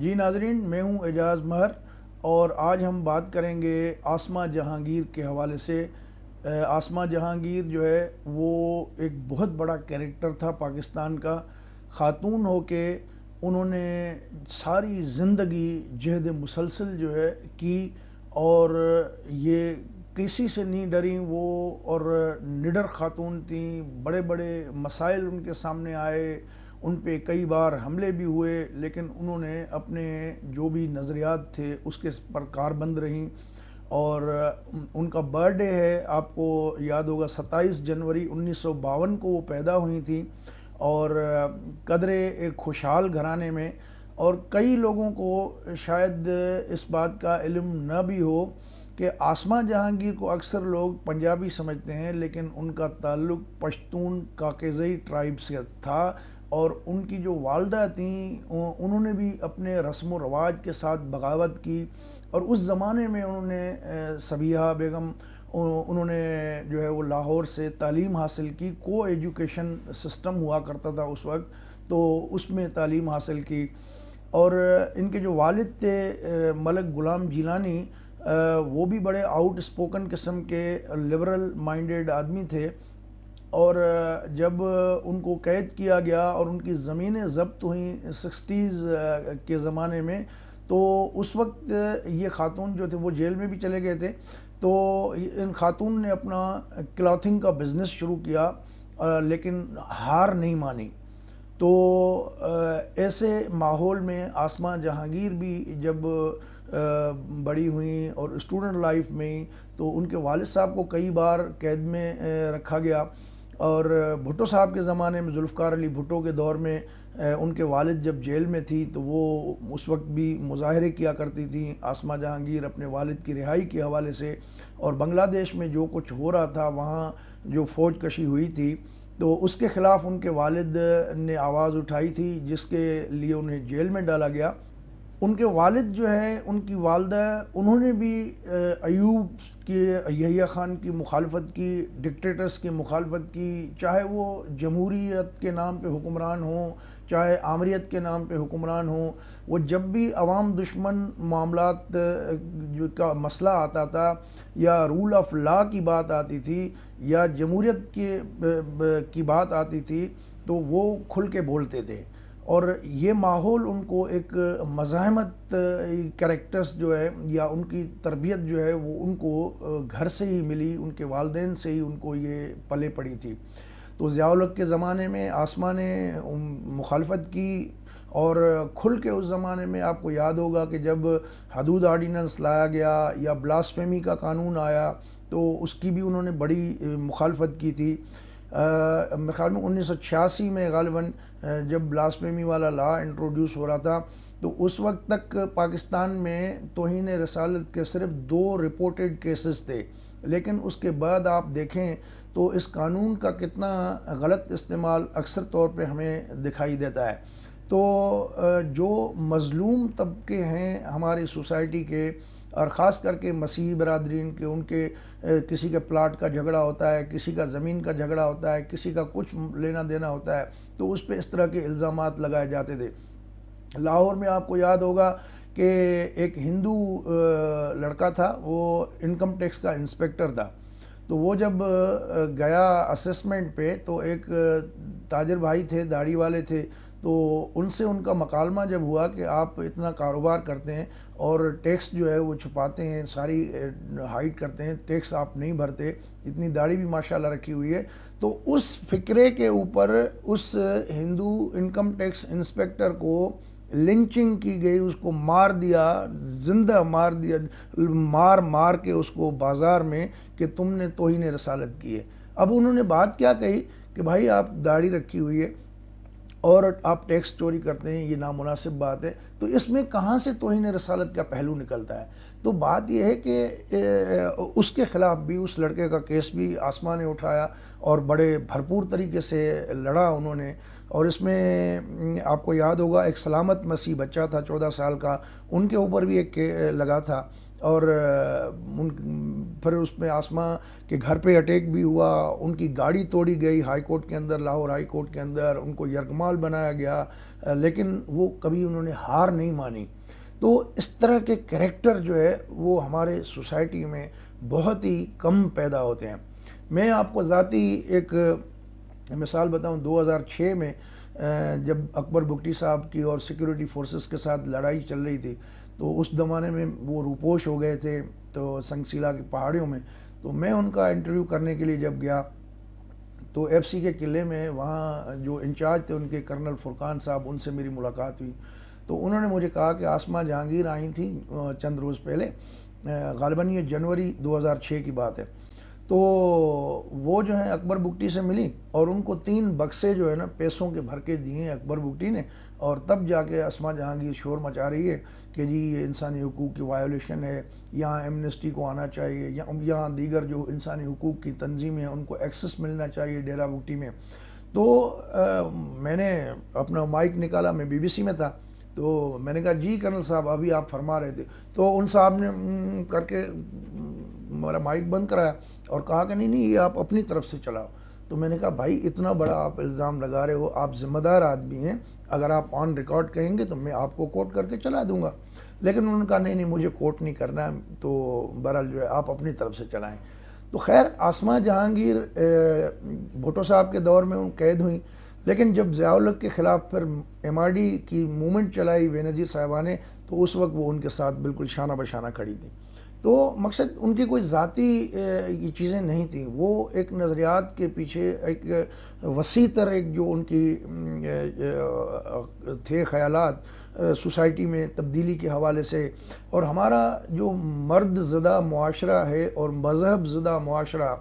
جی ناظرین، میں ہوں اعجاز مہر اور آج ہم بات کریں گے آسمہ جہانگیر کے حوالے سے۔ آسمہ جہانگیر جو ہے وہ ایک بہت بڑا کیریکٹر تھا پاکستان کا۔ خاتون ہو کے انہوں نے ساری زندگی جہد مسلسل جو ہے کی، اور یہ کسی سے نہیں ڈریں وہ، اور نڈر خاتون تھیں۔ بڑے بڑے مسائل ان کے سامنے آئے، ان پہ کئی بار حملے بھی ہوئے، لیکن انہوں نے اپنے جو بھی نظریات تھے اس کے پر کاربند رہیں۔ اور ان کا برتھ ڈے ہے، آپ کو یاد ہوگا 27 جنوری 1952 کو وہ پیدا ہوئی تھیں، اور قدرے ایک خوشحال گھرانے میں۔ اور کئی لوگوں کو شاید اس بات کا علم نہ بھی ہو کہ آسمہ جہانگیر کو اکثر لوگ پنجابی سمجھتے ہیں، لیکن ان کا تعلق پشتون کاکیزئی ٹرائب سے تھا، اور ان کی جو والدہ تھیں انہوں نے بھی اپنے رسم و رواج کے ساتھ بغاوت کی، اور اس زمانے میں انہوں نے صبیحہ بیگم، انہوں نے جو ہے وہ لاہور سے تعلیم حاصل کی۔ کو ایجوکیشن سسٹم ہوا کرتا تھا اس وقت، تو اس میں تعلیم حاصل کی۔ اور ان کے جو والد تھے ملک غلام جیلانی، وہ بھی بڑے آؤٹ اسپوکن قسم کے لبرل مائنڈیڈ آدمی تھے، اور جب ان کو قید کیا گیا اور ان کی زمینیں ضبط ہوئیں 60s کے زمانے میں، تو اس وقت یہ خاتون جو تھے وہ جیل میں بھی چلے گئے تھے، تو ان خاتون نے اپنا کلاتھنگ کا بزنس شروع کیا، لیکن ہار نہیں مانی۔ تو ایسے ماحول میں آسمہ جہانگیر بھی جب بڑی ہوئیں اور اسٹوڈنٹ لائف میں، تو ان کے والد صاحب کو کئی بار قید میں رکھا گیا، اور بھٹو صاحب کے زمانے میں، ذوالفقار علی بھٹو کے دور میں، ان کے والد جب جیل میں تھی تو وہ اس وقت بھی مظاہرے کیا کرتی تھیں آسمہ جہانگیر اپنے والد کی رہائی کے حوالے سے، اور بنگلہ دیش میں جو کچھ ہو رہا تھا، وہاں جو فوج کشی ہوئی تھی، تو اس کے خلاف ان کے والد نے آواز اٹھائی تھی، جس کے لیے انہیں جیل میں ڈالا گیا۔ ان کے والد جو ہیں، ان کی والدہ، انہوں نے بھی ایوب کی، یحییٰ خان کی مخالفت کی، ڈکٹیٹرز کی مخالفت کی، چاہے وہ جمہوریت کے نام پہ حکمران ہوں، چاہے آمریت کے نام پہ حکمران ہوں۔ وہ جب بھی عوام دشمن معاملات کا مسئلہ آتا تھا، یا رول آف لا کی بات آتی تھی، یا جمہوریت کی بات آتی تھی، تو وہ کھل کے بولتے تھے۔ اور یہ ماحول ان کو ایک مزاحمت کریکٹرز جو ہے، یا ان کی تربیت جو ہے، وہ ان کو گھر سے ہی ملی، ان کے والدین سے ہی ان کو یہ پلے پڑی تھی۔ تو ضیاء الحق کے زمانے میں آسمہ نے مخالفت کی، اور کھل کے اس زمانے میں آپ کو یاد ہوگا کہ جب حدود آرڈیننس لایا گیا یا بلاسفیمی کا قانون آیا، تو اس کی بھی انہوں نے بڑی مخالفت کی تھی۔ میرے خیال میں 1986 میں غالباً جب بلاسفیمی والا لا انٹروڈیوس ہو رہا تھا، تو اس وقت تک پاکستان میں توہین رسالت کے صرف 2 رپورٹڈ کیسز تھے، لیکن اس کے بعد آپ دیکھیں تو اس قانون کا کتنا غلط استعمال اکثر طور پہ ہمیں دکھائی دیتا ہے۔ تو جو مظلوم طبقے ہیں ہماری سوسائٹی کے، اور خاص کر کے مسیحی برادرین کے، ان کے کسی کے پلاٹ کا جھگڑا ہوتا ہے، کسی کا زمین کا جھگڑا ہوتا ہے، کسی کا کچھ لینا دینا ہوتا ہے، تو اس پہ اس طرح کے الزامات لگائے جاتے تھے۔ لاہور میں آپ کو یاد ہوگا کہ ایک ہندو لڑکا تھا، وہ انکم ٹیکس کا انسپیکٹر تھا، تو وہ جب گیا اسیسمنٹ پہ، تو ایک تاجر بھائی تھے، داڑھی والے تھے، تو ان سے ان کا مکالمہ جب ہوا کہ آپ اتنا کاروبار کرتے ہیں اور ٹیکس جو ہے وہ چھپاتے ہیں، ساری ہائڈ کرتے ہیں، ٹیکس آپ نہیں بھرتے، اتنی داڑھی بھی ماشاءاللہ رکھی ہوئی ہے، تو اس فکرے کے اوپر اس ہندو انکم ٹیکس انسپیکٹر کو لنچنگ کی گئی، اس کو مار دیا، زندہ مار دیا، مار کے اس کو بازار میں، کہ تم نے توہین رسالت کی ہے۔ اب انہوں نے بات کیا کہی کہ بھائی آپ داڑھی رکھی ہوئی ہے اور آپ ٹیکس چوری کرتے ہیں، یہ نامناسب بات ہے، تو اس میں کہاں سے توہین رسالت کا پہلو نکلتا ہے؟ تو بات یہ ہے کہ اس کے خلاف بھی، اس لڑکے کا کیس بھی آسمہ نے اٹھایا، اور بڑے بھرپور طریقے سے لڑا انہوں نے۔ اور اس میں آپ کو یاد ہوگا ایک سلامت مسیح بچہ تھا 14 سال کا، ان کے اوپر بھی ایک لگا تھا، اور پھر اس میں آسما کے گھر پہ اٹیک بھی ہوا، ان کی گاڑی توڑی گئی ہائی کورٹ کے اندر، لاہور ہائی کورٹ کے اندر، ان کو یرغمال بنایا گیا، لیکن وہ کبھی انہوں نے ہار نہیں مانی۔ تو اس طرح کے کریکٹر جو ہے وہ ہمارے سوسائٹی میں بہت ہی کم پیدا ہوتے ہیں۔ میں آپ کو ذاتی ایک مثال بتاؤں، 2006 میں جب اکبر بگٹی صاحب کی اور سیکیورٹی فورسز کے ساتھ لڑائی چل رہی تھی، تو اس زمانے میں وہ روپوش ہو گئے تھے تو سنگسیلا کی پہاڑیوں میں، تو میں ان کا انٹرویو کرنے کے لیے جب گیا تو ایف سی کے قلعے میں، وہاں جو انچارج تھے ان کے کرنل فرقان صاحب، ان سے میری ملاقات ہوئی، تو انہوں نے مجھے کہا کہ آسما جہانگیر آئی تھیں چند روز پہلے، غالباً یہ جنوری 2006 کی بات ہے، تو وہ جو ہیں اکبر بگٹی سے ملی اور ان کو 3 بکسے جو ہے نا پیسوں کے بھر کے دیے اکبر بگٹی نے، اور تب جا کے آسما جہانگیر شور مچا رہی ہے کہ جی یہ انسانی حقوق کی وائلیشن ہے، یہاں ایمنسٹی کو آنا چاہیے، یہاں دیگر جو انسانی حقوق کی تنظیمیں ہیں ان کو ایکسس ملنا چاہیے ڈیرہ بگٹی میں۔ تو میں نے اپنا مائک نکالا، میں بی بی سی میں تھا، تو میں نے کہا جی کرنل صاحب ابھی آپ فرما رہے تھے، تو ان صاحب نے کر کے میرا مائک بند کرایا اور کہا کہ نہیں یہ آپ اپنی طرف سے چلاؤ۔ تو میں نے کہا بھائی اتنا بڑا آپ الزام لگا رہے ہو، آپ ذمہ دار آدمی ہیں، اگر آپ آن ریکارڈ کہیں گے تو میں آپ کو کوٹ کر کے چلا دوں گا، لیکن انہوں نے کہا نہیں مجھے کوٹ نہیں کرنا ہے، تو بہرحال جو ہے آپ اپنی طرف سے چلائیں۔ تو خیر آسما جہانگیر بھٹو صاحب کے دور میں ان قید ہوئیں، لیکن جب ضیاء الحق کے خلاف پھر ایم آر ڈی کی موومنٹ چلائی بے نظیر صاحبہ نے، تو اس وقت وہ ان کے ساتھ بالکل شانہ بشانہ کھڑی تھیں۔ تو مقصد ان کی کوئی ذاتی یہ چیزیں نہیں تھیں، وہ ایک نظریات کے پیچھے ایک وسیع تر ایک جو ان کی تھے خیالات سوسائٹی میں تبدیلی کے حوالے سے، اور ہمارا جو مرد زدہ معاشرہ ہے اور مذہب زدہ معاشرہ،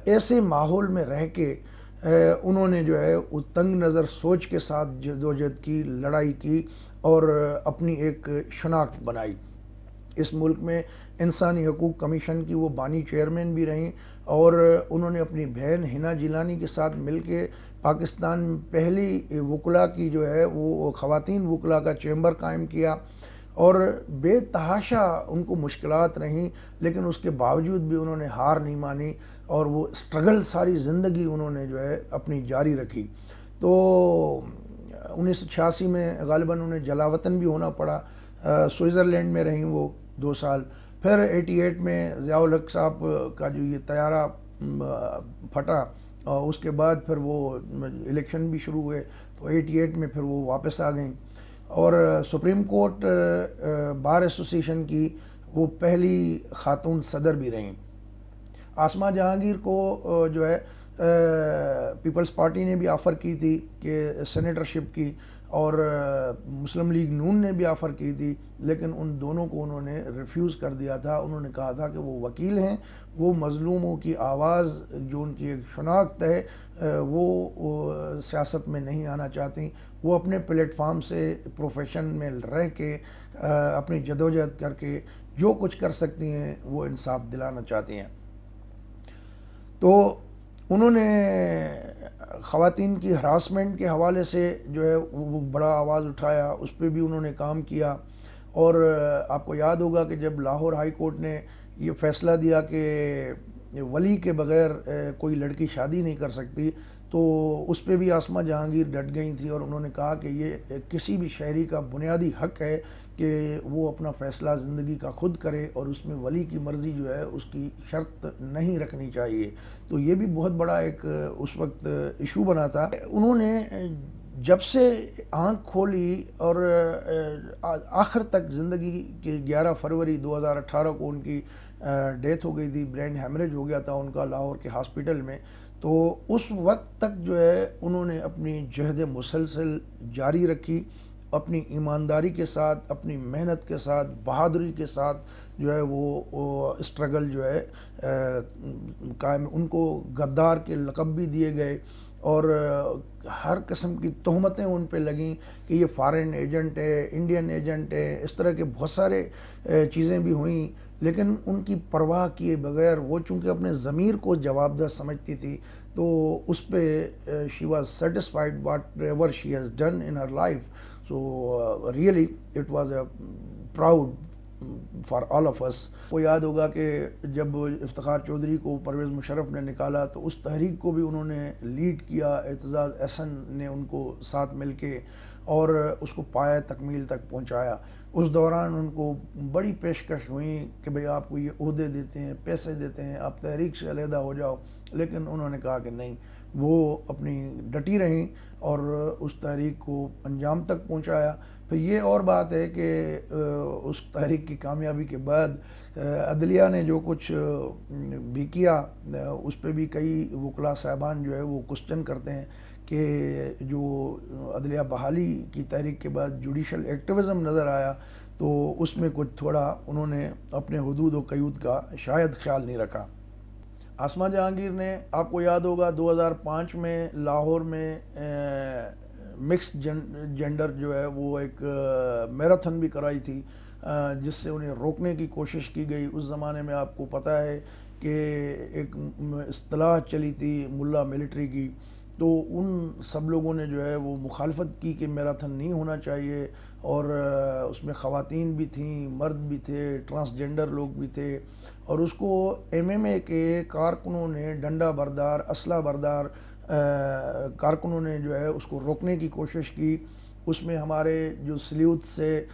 ایسے ماحول میں رہ کے انہوں نے جو ہے وہ تنگ نظر سوچ کے ساتھ جدوجہد کی، لڑائی کی اور اپنی ایک شناخت بنائی۔ اس ملک میں انسانی حقوق کمیشن کی وہ بانی چیئرمین بھی رہیں، اور انہوں نے اپنی بہن حنا جیلانی کے ساتھ مل کے پاکستان میں پہلی وکلا کی جو ہے وہ خواتین وکلا کا چیمبر قائم کیا، اور بے تحاشا ان کو مشکلات رہیں، لیکن اس کے باوجود بھی انہوں نے ہار نہیں مانی اور وہ اسٹرگل ساری زندگی انہوں نے جو ہے اپنی جاری رکھی۔ تو 1986 میں غالباً انہیں جلاوطن بھی ہونا پڑا، سوئٹزرلینڈ میں رہیں وہ 2 سال، پھر 88 میں ضیاء الحق صاحب کا جو یہ طیارہ پھٹا، اس کے بعد پھر وہ الیکشن بھی شروع ہوئے، تو 88 میں پھر وہ واپس آ گئیں، اور سپریم کورٹ بار ایسوسیشن کی وہ پہلی خاتون صدر بھی رہیں۔ آسما جہانگیر کو جو ہے پیپلز پارٹی نے بھی آفر کی تھی کہ سینیٹرشپ کی، اور مسلم لیگ نون نے بھی آفر کی تھی، لیکن ان دونوں کو انہوں نے ریفیوز کر دیا تھا۔ انہوں نے کہا تھا کہ وہ وکیل ہیں، وہ مظلوموں کی آواز جو ان کی ایک شناخت ہے وہ سیاست میں نہیں آنا چاہتی، وہ اپنے پلیٹ فارم سے پروفیشن میں رہ کے اپنی جدوجہد کر کے جو کچھ کر سکتی ہیں وہ انصاف دلانا چاہتی ہیں۔ تو انہوں نے خواتین کی ہراسمنٹ کے حوالے سے جو ہے وہ بڑا آواز اٹھایا، اس پہ بھی انہوں نے کام کیا، اور آپ کو یاد ہوگا کہ جب لاہور ہائی کورٹ نے یہ فیصلہ دیا کہ ولی کے بغیر کوئی لڑکی شادی نہیں کر سکتی، تو اس پہ بھی آسما جہانگیر ڈٹ گئی تھی، اور انہوں نے کہا کہ یہ کسی بھی شہری کا بنیادی حق ہے کہ وہ اپنا فیصلہ زندگی کا خود کرے، اور اس میں ولی کی مرضی جو ہے اس کی شرط نہیں رکھنی چاہیے۔ تو یہ بھی بہت بڑا ایک اس وقت ایشو بنا تھا۔ انہوں نے جب سے آنکھ کھولی اور آخر تک زندگی کی 11 فروری 2018 کو ان کی ڈیتھ ہو گئی تھی، برین ہیمریج ہو گیا تھا ان کا لاہور کے ہاسپٹل میں، تو اس وقت تک جو ہے انہوں نے اپنی جہد مسلسل جاری رکھی، اپنی ایمانداری کے ساتھ، اپنی محنت کے ساتھ، بہادری کے ساتھ جو ہے وہ اسٹرگل جو ہے قائم۔ ان کو غدار کے لقب بھی دیے گئے، اور ہر قسم کی تہمتیں ان پہ لگیں کہ یہ فارن ایجنٹ ہے، انڈین ایجنٹ ہے، اس طرح کے بہت سارے چیزیں بھی ہوئیں، لیکن ان کی پرواہ کیے بغیر وہ چونکہ اپنے ضمیر کو جواب دہ سمجھتی تھی، تو اس پہ she was satisfied whatever she has done in her life. So really it was a proud for all of us. وہ یاد ہوگا کہ جب افتخار چودھری کو پرویز مشرف نے نکالا تو اس تحریک کو بھی انہوں نے لیڈ کیا، اعتزاز احسن نے ان کو ساتھ مل کے اور اس کو پایہ تکمیل تک پہنچایا. اس دوران ان کو بڑی پیشکش ہوئی کہ بھئی آپ کو یہ عہدے دیتے ہیں، پیسے دیتے ہیں، آپ تحریک سے علیحدہ ہو جاؤ، لیکن انہوں نے کہا کہ نہیں. وہ اپنی ڈٹی رہیں اور اس تحریک کو انجام تک پہنچایا. پھر یہ اور بات ہے کہ اس تحریک کی کامیابی کے بعد عدلیہ نے جو کچھ بھی کیا اس پہ بھی کئی وکلاء صاحبان جو ہے وہ کوسچن کرتے ہیں کہ جو عدلیہ بحالی کی تحریک کے بعد جوڈیشل ایکٹیوزم نظر آیا تو اس میں کچھ تھوڑا انہوں نے اپنے حدود و قیود کا شاید خیال نہیں رکھا. آسمہ جہانگیر نے، آپ کو یاد ہوگا 2005 میں لاہور میں مکس جینڈر جو ہے وہ ایک میراتھن بھی کرائی تھی جس سے انہیں روکنے کی کوشش کی گئی. اس زمانے میں آپ کو پتہ ہے کہ ایک اصطلاح چلی تھی ملا ملٹری کی، تو ان سب لوگوں نے جو ہے وہ مخالفت کی کہ میراتھن نہیں ہونا چاہیے، اور اس میں خواتین بھی تھیں، مرد بھی تھے، ٹرانسجنڈر لوگ بھی تھے، اور اس کو ایم ایم اے کے کارکنوں نے، ڈنڈا بردار، اسلحہ بردار کارکنوں نے جو ہے اس کو روکنے کی کوشش کی. اس میں ہمارے جو سلیوت سے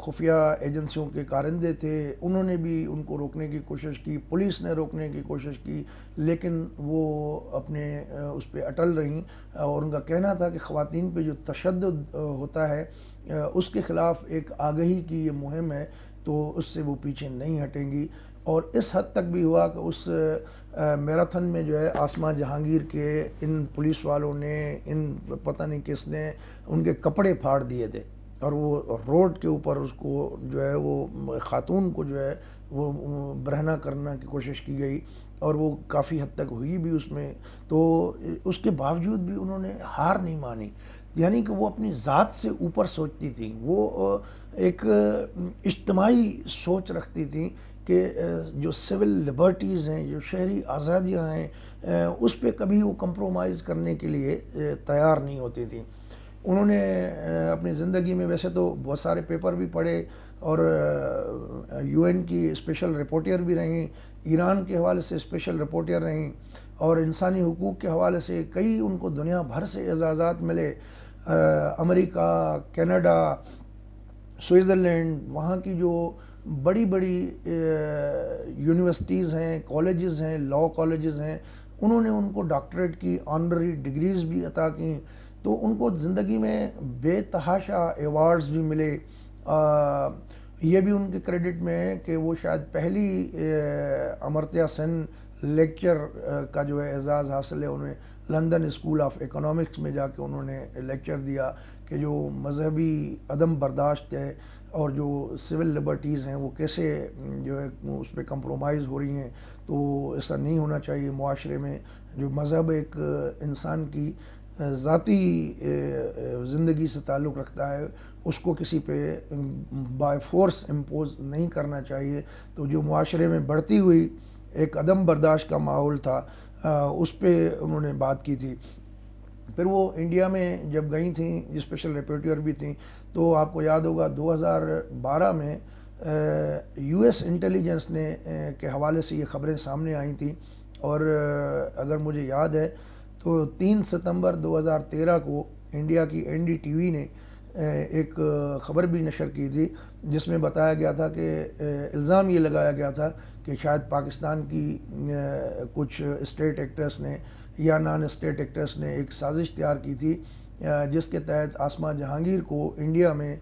خفیہ ایجنسیوں کے کارندے تھے انہوں نے بھی ان کو روکنے کی کوشش کی، پولیس نے روکنے کی کوشش کی، لیکن وہ اپنے اس پہ اٹل رہیں، اور ان کا کہنا تھا کہ خواتین پہ جو تشدد ہوتا ہے اس کے خلاف ایک آگہی کی یہ مہم ہے، تو اس سے وہ پیچھے نہیں ہٹیں گی. اور اس حد تک بھی ہوا کہ اس میراتھن میں جو ہے آسمہ جہانگیر کے ان پولیس والوں نے، ان پتہ نہیں کس نے ان کے کپڑے پھاڑ دیے تھے، اور وہ روڈ کے اوپر اس کو جو ہے وہ خاتون کو جو ہے وہ برہنہ کرنے کی کوشش کی گئی، اور وہ کافی حد تک ہوئی بھی اس میں. تو اس کے باوجود بھی انہوں نے ہار نہیں مانی، یعنی کہ وہ اپنی ذات سے اوپر سوچتی تھیں، وہ ایک اجتماعی سوچ رکھتی تھیں کہ جو سول لبرٹیز ہیں، جو شہری آزادیاں ہیں، اس پہ کبھی وہ کمپرومائز کرنے کے لیے تیار نہیں ہوتی تھیں. انہوں نے اپنی زندگی میں ویسے تو بہت سارے پیپر بھی پڑھے، اور یو این کی اسپیشل رپورٹر بھی رہیں، ایران کے حوالے سے اسپیشل رپورٹر رہیں، اور انسانی حقوق کے حوالے سے کئی ان کو دنیا بھر سے اعزازات ملے. امریکہ، کینیڈا، سوئٹزرلینڈ، وہاں کی جو بڑی بڑی یونیورسٹیز ہیں، کالجز ہیں، لاء کالجز ہیں، انہوں نے ان کو ڈاکٹریٹ کی آنرری ڈگریز بھی عطا کیں. تو ان کو زندگی میں بے تحاشا ایوارڈز بھی ملے. یہ بھی ان کے کریڈٹ میں ہے کہ وہ شاید پہلی امرتیا سین لیکچر کا جو ہے اعزاز حاصل ہے انہیں لندن اسکول آف اکنامکس میں جا کے انہوں نے لیکچر دیا کہ جو مذہبی عدم برداشت ہے اور جو سول لبرٹیز ہیں وہ کیسے جو ہے اس پہ کمپرومائز ہو رہی ہیں. تو ایسا نہیں ہونا چاہیے معاشرے میں. جو مذہب ایک انسان کی ذاتی زندگی سے تعلق رکھتا ہے، اس کو کسی پہ بائی فورس امپوز نہیں کرنا چاہیے. تو جو معاشرے میں بڑھتی ہوئی ایک عدم برداشت کا ماحول تھا اس پہ انہوں نے بات کی تھی. پھر وہ انڈیا میں جب گئی تھیں، اسپیشل رپورٹر بھی تھیں، تو آپ کو یاد ہوگا 2012 میں یو ایس انٹیلیجنس نے کے حوالے سے یہ خبریں سامنے آئی تھیں، اور اگر مجھے یاد ہے تو 3 ستمبر 2013 کو انڈیا کی این ڈی ٹی وی نے ایک خبر بھی نشر کی تھی جس میں بتایا گیا تھا کہ الزام یہ لگایا گیا تھا کہ شاید پاکستان کی کچھ اسٹیٹ ایکٹرس نے یا نان اسٹیٹ ایکٹرس نے ایک سازش تیار کی تھی جس کے تحت آسمہ جہانگیر کو انڈیا میں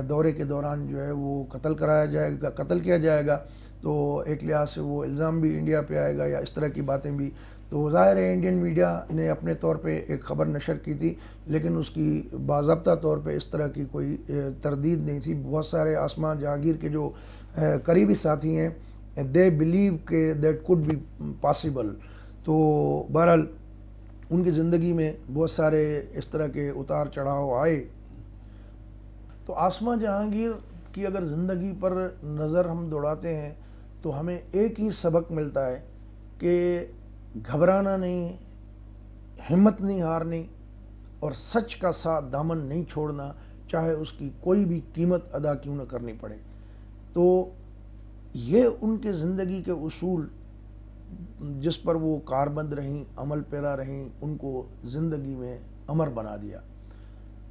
دورے کے دوران جو ہے وہ قتل کیا جائے گا. تو ایک لحاظ سے وہ الزام بھی انڈیا پہ آئے گا یا اس طرح کی باتیں بھی. تو ظاہر ہے انڈین میڈیا نے اپنے طور پہ ایک خبر نشر کی تھی، لیکن اس کی باضابطہ طور پہ اس طرح کی کوئی تردید نہیں تھی. بہت سارے آسمہ جہانگیر کے جو قریبی ساتھی ہیں دے بلیو کہ دیٹ کوڈ بی پاسبل. تو بہرحال ان کی زندگی میں بہت سارے اس طرح کے اتار چڑھاؤ آئے. تو آسمہ جہانگیر کی اگر زندگی پر نظر ہم دوڑاتے ہیں تو ہمیں ایک ہی سبق ملتا ہے کہ گھبرانا نہیں، ہمت نہیں ہارنی، اور سچ کا ساتھ دامن نہیں چھوڑنا، چاہے اس کی کوئی بھی قیمت ادا کیوں نہ کرنی پڑے. تو یہ ان کے زندگی کے اصول جس پر وہ کاربند رہیں، عمل پیرا رہیں، ان کو زندگی میں امر بنا دیا.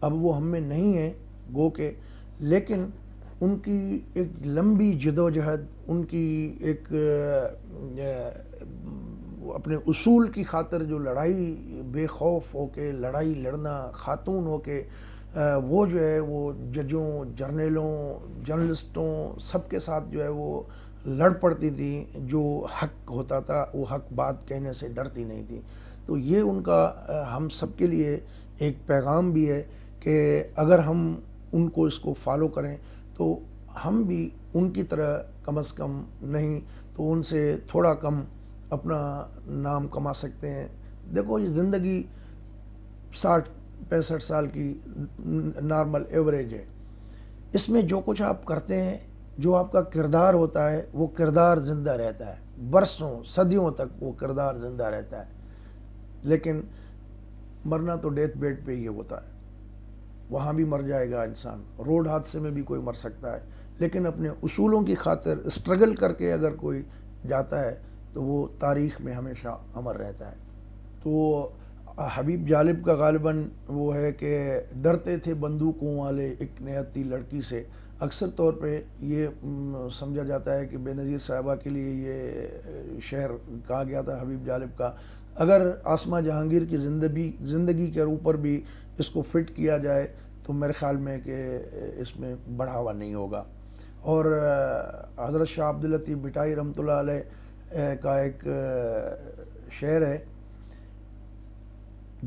اب وہ ہم میں نہیں ہیں گو کہ، لیکن ان کی ایک لمبی جدوجہد، ان کی ایک اپنے اصول کی خاطر جو لڑائی، بے خوف ہو کے لڑائی لڑنا، خاتون ہو کے وہ جو ہے وہ ججوں، جرنیلوں، جرنلسٹوں سب کے ساتھ جو ہے وہ لڑ پڑتی تھی. جو حق ہوتا تھا وہ حق بات کہنے سے ڈرتی نہیں تھی. تو یہ ان کا ہم سب کے لیے ایک پیغام بھی ہے کہ اگر ہم ان کو اس کو فالو کریں تو ہم بھی ان کی طرح کم از کم نہیں تو ان سے تھوڑا کم اپنا نام کما سکتے ہیں. دیکھو یہ زندگی 60-65 سال کی نارمل ایوریج ہے. اس میں جو کچھ آپ کرتے ہیں، جو آپ کا کردار ہوتا ہے، وہ کردار زندہ رہتا ہے، برسوں صدیوں تک وہ کردار زندہ رہتا ہے. لیکن مرنا تو ڈیتھ بیڈ پہ ہی ہوتا ہے، وہاں بھی مر جائے گا انسان. روڈ حادثے میں بھی کوئی مر سکتا ہے، لیکن اپنے اصولوں کی خاطر اسٹرگل کر کے اگر کوئی جاتا ہے تو وہ تاریخ میں ہمیشہ امر رہتا ہے. تو حبیب جالب کا غالباً وہ ہے کہ ڈرتے تھے بندوقوں والے ایک نہتی لڑکی سے. اکثر طور پہ یہ سمجھا جاتا ہے کہ بے نظیر صاحبہ کے لیے یہ شعر کہا گیا تھا حبیب جالب کا. اگر آسمہ جہانگیر کی زندگی کے اوپر بھی اس کو فٹ کیا جائے تو میرے خیال میں کہ اس میں بڑھاوا نہیں ہوگا. اور حضرت شاہ عبداللطیف بھٹائی رحمۃ اللہ علیہ کا ایک شعر ہے،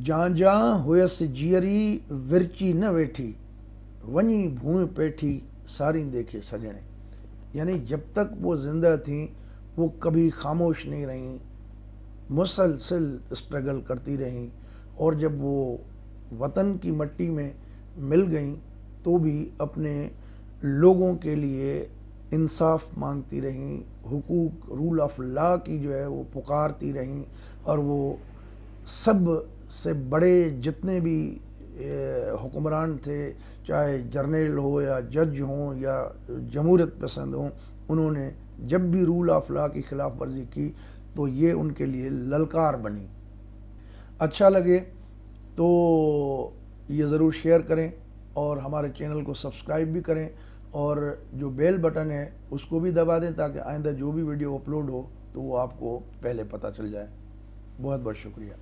جاں جاں ہویس جیری ورچی نہ ویٹھی، ونی بھوئیں پیٹھی ساری دیکھے سجنے. یعنی جب تک وہ زندہ تھیں وہ کبھی خاموش نہیں رہیں، مسلسل اسٹرگل کرتی رہیں. اور جب وہ وطن کی مٹی میں مل گئیں تو بھی اپنے لوگوں کے لیے انصاف مانگتی رہیں، حقوق، رول آف لا کی جو ہے وہ پکارتی رہیں. اور وہ سب سے بڑے جتنے بھی حکمران تھے، چاہے جرنیل ہو یا جج ہوں یا جمہوریت پسند ہوں، انہوں نے جب بھی رول آف لا کی خلاف ورزی کی تو یہ ان کے لیے للکار بنی. اچھا لگے تو یہ ضرور شیئر کریں اور ہمارے چینل کو سبسکرائب بھی کریں، اور جو بیل بٹن ہے اس کو بھی دبا دیں تاکہ آئندہ جو بھی ویڈیو اپلوڈ ہو تو وہ آپ کو پہلے پتہ چل جائے. بہت بہت شکریہ.